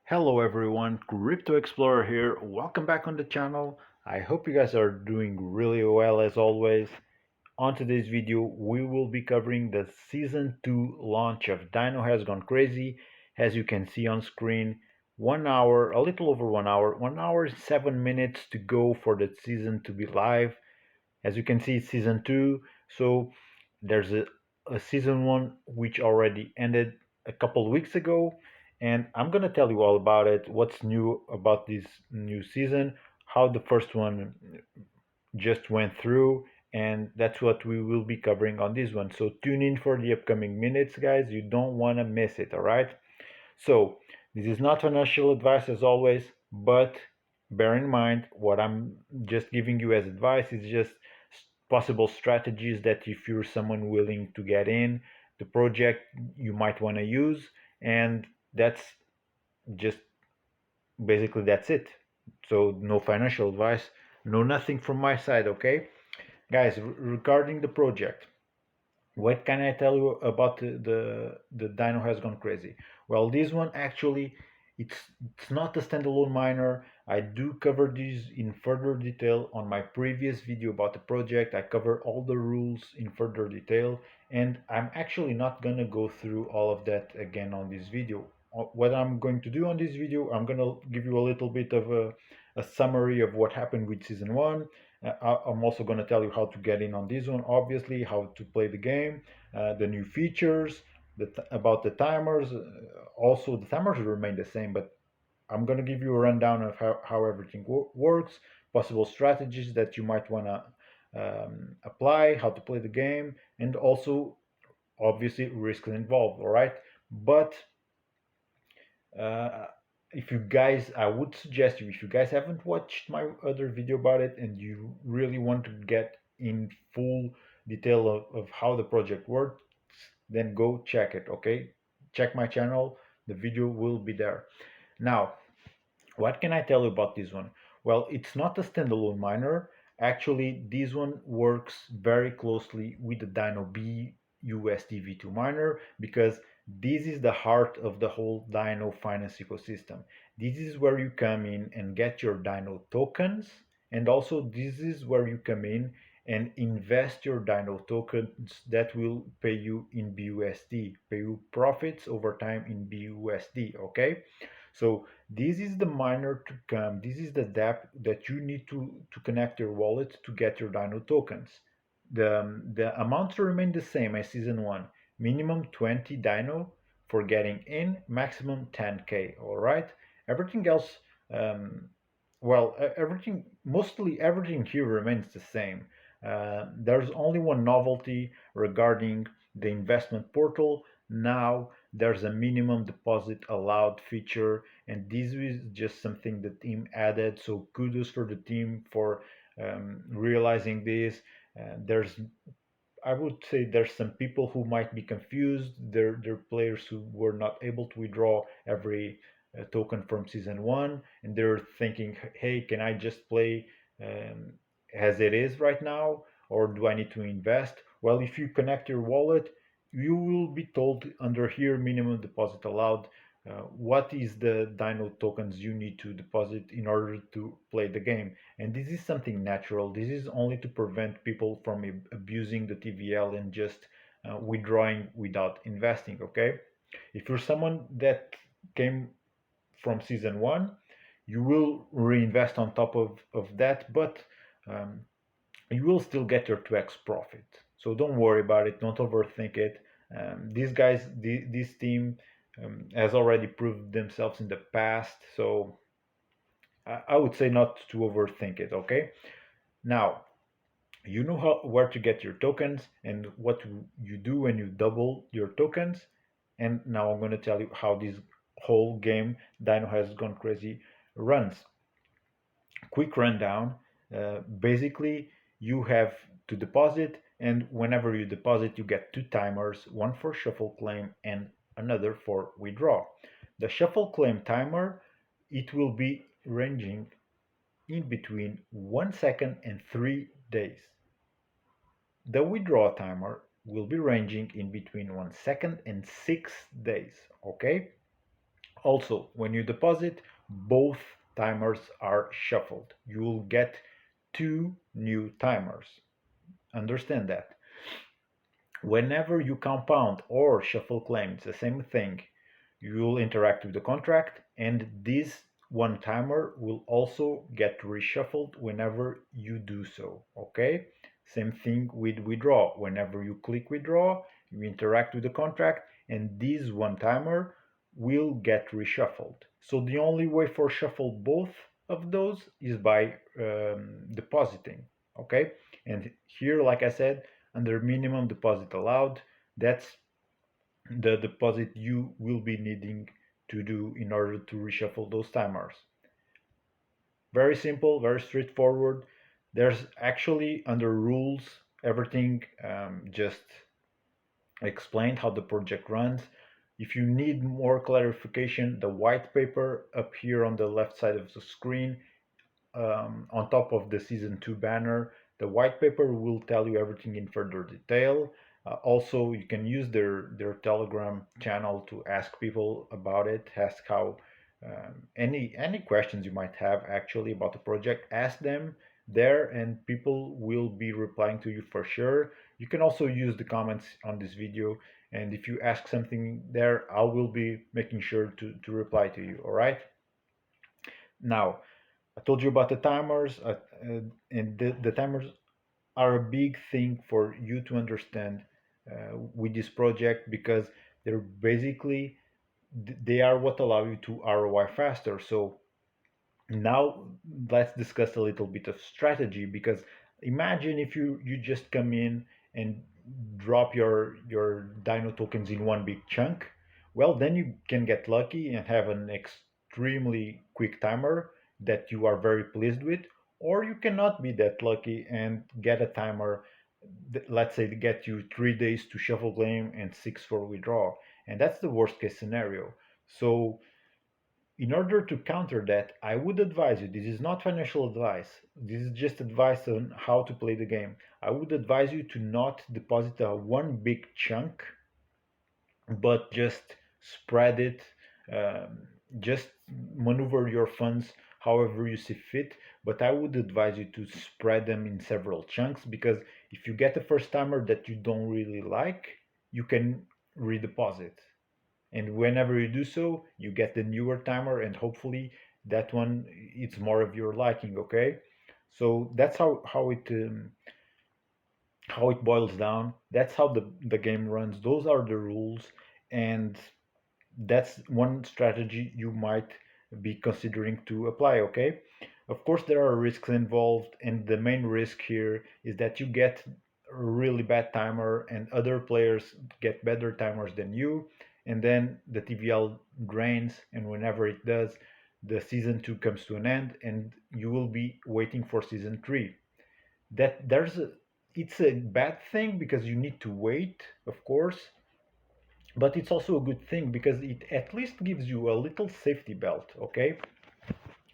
Hello everyone, Crypto Explorer here. Welcome back on the channel. I hope you guys are doing really well as always. On today's video, we will be covering the Season 2 launch of Dino Has Gone Crazy. As you can see on screen, 1 hour, a little over 1 hour, 1 hour and 7 minutes to go for the season to be live. As you can see, it's Season 2, so there's a Season 1 which already ended a couple weeks ago, and I'm gonna tell you all about it, what's new about this new season, how the first one just went through, and that's what we will be covering on this one. So tune in for the upcoming minutes, guys. You don't want to miss it, all right? So this is not financial advice as always, but bear in mind what I'm just giving you as advice is just possible strategies that if you're someone willing to get in the project, you might want to use, and that's just basically that's it. So no financial advice, no nothing from my side, okay? Guys, regarding the project, what can I tell you about the Dino Has Gone Crazy? Well, this one actually, it's not a standalone miner. I do cover this in further detail on my previous video about the project. I cover all the rules in further detail, and I'm actually not gonna go through all of that again on this video. What I'm going to do on this video, I'm gonna give you a little bit of a summary of what happened with season one. I'm also going to tell you how to get in on this one, obviously, how to play the game, the new features, about the timers. Also, the timers will remain the same, but I'm going to give you a rundown of how everything works, possible strategies that you might want to apply, how to play the game, and also, obviously, risks involved, all right? But uh, if you guys, I would suggest you, if you guys haven't watched my other video about it and you really want to get in full detail of how the project works, then go check it, okay? Check my channel, the video will be there. Now, what can I tell you about this one? Well, it's not a standalone miner. Actually, this one works very closely with the Dino B USD V2 miner because this is the heart of the whole Dino Finance ecosystem. This is where you come in and get your Dino tokens, and also this is where you come in and invest your Dino tokens that will pay you in BUSD, pay you profits over time in BUSD, okay? So this is the miner to come. This is the dapp that you need to connect your wallet to get your Dino tokens. The amounts remain the same as season one. Minimum 20 Dino for getting in, maximum 10k. All right. Everything else, um, well, everything, mostly everything here remains the same. There's only one novelty regarding the investment portal. Now there's a minimum deposit allowed feature, and this is just something the team added. So kudos for the team for realizing this. There's, I would say, there's some people who might be confused. They're players who were not able to withdraw every token from season one, and they're thinking, hey, can I just play um, as it is right now, or do I need to invest? Well, if you connect your wallet, you will be told under here minimum deposit allowed. What is the Dino tokens you need to deposit in order to play the game? And this is something natural. This is only to prevent people from abusing the TVL and just withdrawing without investing. Okay, if you're someone that came from season one, you will reinvest on top of that, but um, you will still get your 2x profit. So don't worry about it. Don't overthink it. These guys, this team has already proved themselves in the past. So I would say not to overthink it. Okay. Now, you know where to get your tokens and what you do when you double your tokens. And now I'm going to tell you how this whole game, Dino Has Gone Crazy, runs. Quick rundown. Basically, you have to deposit, and whenever you deposit, you get two timers, one for shuffle claim and another for withdraw. The shuffle claim timer, it will be ranging in between 1 second and 3 days. The withdraw timer will be ranging in between 1 second and 6 days. Okay? Also, when you deposit, both timers are shuffled. You will get two new timers. Understand that. Whenever you compound or shuffle claims, the same thing, you will interact with the contract, and this one timer will also get reshuffled whenever you do so. Okay? Same thing with withdraw. Whenever you click withdraw, you interact with the contract, and this one timer will get reshuffled. So the only way for shuffle both of those is by depositing. Okay? And here, like I said, under minimum deposit allowed, that's the deposit you will be needing to do in order to reshuffle those timers. Very simple, very straightforward. There's actually under rules everything just explained how the project runs. If you need more clarification, the white paper up here on the left side of the screen on top of the season 2 banner. The white paper will tell you everything in further detail. Also, you can use their Telegram channel to ask people about it. Ask how any questions you might have actually about the project. Ask them there, and people will be replying to you for sure. You can also use the comments on this video, and if you ask something there, I will be making sure to reply to you. All right. Now, I told you about the timers, and the timers are a big thing for you to understand with this project because they're basically they are what allow you to ROI faster. So now let's discuss a little bit of strategy because imagine if you just come in and drop your Dino tokens in one big chunk. Well, then you can get lucky and have an extremely quick timer that you are very pleased with, or you cannot be that lucky and get a timer let's say get you 3 days to shuffle claim and 6 for withdrawal, and that's the worst case scenario. So in order to counter that, I would advise you, this is not financial advice, this is just advice on how to play the game. I would advise you to not deposit a one big chunk, but just spread it, um, just maneuver your funds however you see fit. But I would advise you to spread them in several chunks because if you get a first timer that you don't really like, you can redeposit, and whenever you do so you get the newer timer and hopefully that one it's more of your liking. Okay, so that's how it boils down. That's how the game runs. Those are the rules, and that's one strategy you might be considering to apply. Okay, of course there are risks involved, and the main risk here is that you get a really bad timer and other players get better timers than you, and then the tvl drains, and whenever it does, the season 2 comes to an end and you will be waiting for season 3. That there's a It's a bad thing because you need to wait, of course, but it's also a good thing because it at least gives you a little safety belt. Okay,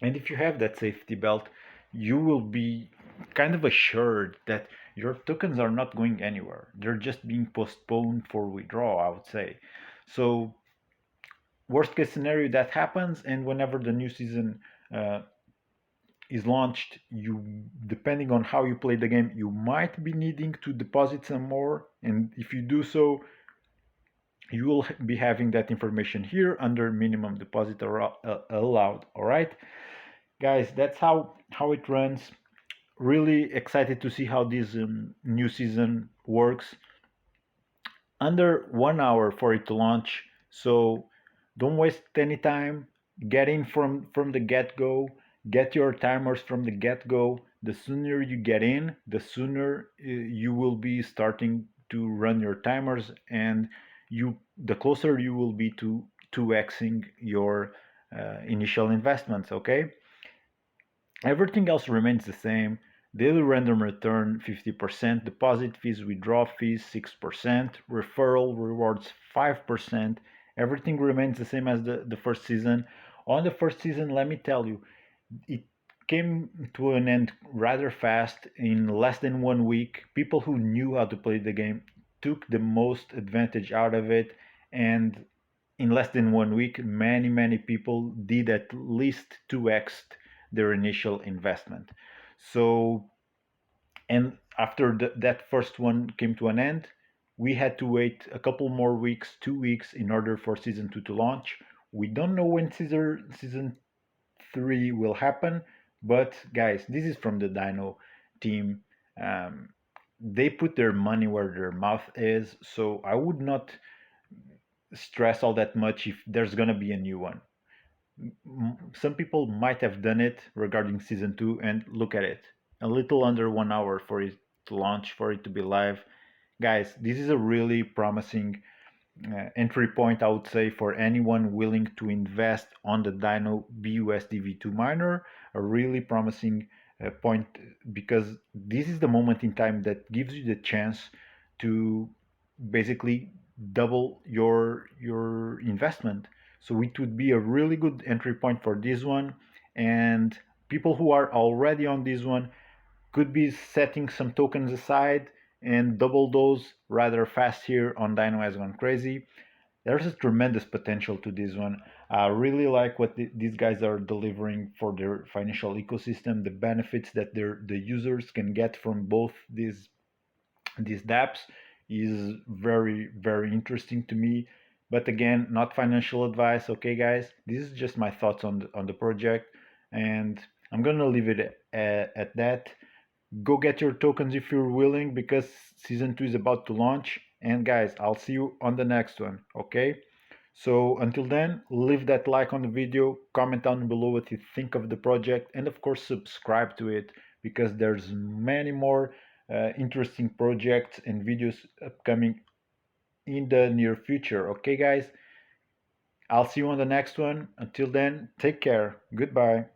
and if you have that safety belt, you will be kind of assured that your tokens are not going anywhere, they're just being postponed for withdrawal, I would say. So worst case scenario that happens, and whenever the new season is launched, you, depending on how you play the game, you might be needing to deposit some more, and if you do so, you will be having that information here under minimum deposit allowed. All right, guys, that's how it runs. Really excited to see how this new season works. Under 1 hour for it to launch, so don't waste any time. Get in from the get-go. Get your timers from the get-go. The sooner you get in, the sooner you will be starting to run your timers, and the closer you will be to 2xing your initial investments. Okay, everything else remains the same. Daily random return 50%, deposit fees, withdrawal fees 6%, referral rewards 5%. Everything remains the same as the first season. On the first season, let me tell you, it came to an end rather fast. In less than 1 week, people who knew how to play the game took the most advantage out of it, and in less than 1 week, many people did at least 2x their initial investment. So, and after that first one came to an end, we had to wait a couple more weeks, 2 weeks, in order for season two to launch. We don't know when season three will happen, but guys, this is from the Dino team. Um, they put their money where their mouth is, so I would not stress all that much if there's gonna be a new one. Some people might have done it regarding season two, and look at it, a little under 1 hour for it to launch, for it to be live. Guys, this is a really promising entry point, I would say, for anyone willing to invest on the Dino BUSD 2 miner. A really promising point, because this is the moment in time that gives you the chance to basically double your investment. So it would be a really good entry point for this one, and people who are already on this one could be setting some tokens aside and double those rather fast here on Dino has gone crazy. There's a tremendous potential to this one. I really like what these guys are delivering for their financial ecosystem, the benefits that the users can get from both these dapps is very interesting to me. But again, not financial advice, okay guys? This is just my thoughts on the project, and I'm gonna leave it at that. Go get your tokens if you're willing, because season 2 is about to launch. And guys, I'll see you on the next one, okay? So until then, leave that like on the video, comment down below what you think of the project, and of course subscribe to it, because there's many more interesting projects and videos upcoming in the near future. Okay guys, I'll see you on the next one. Until then, take care. Goodbye.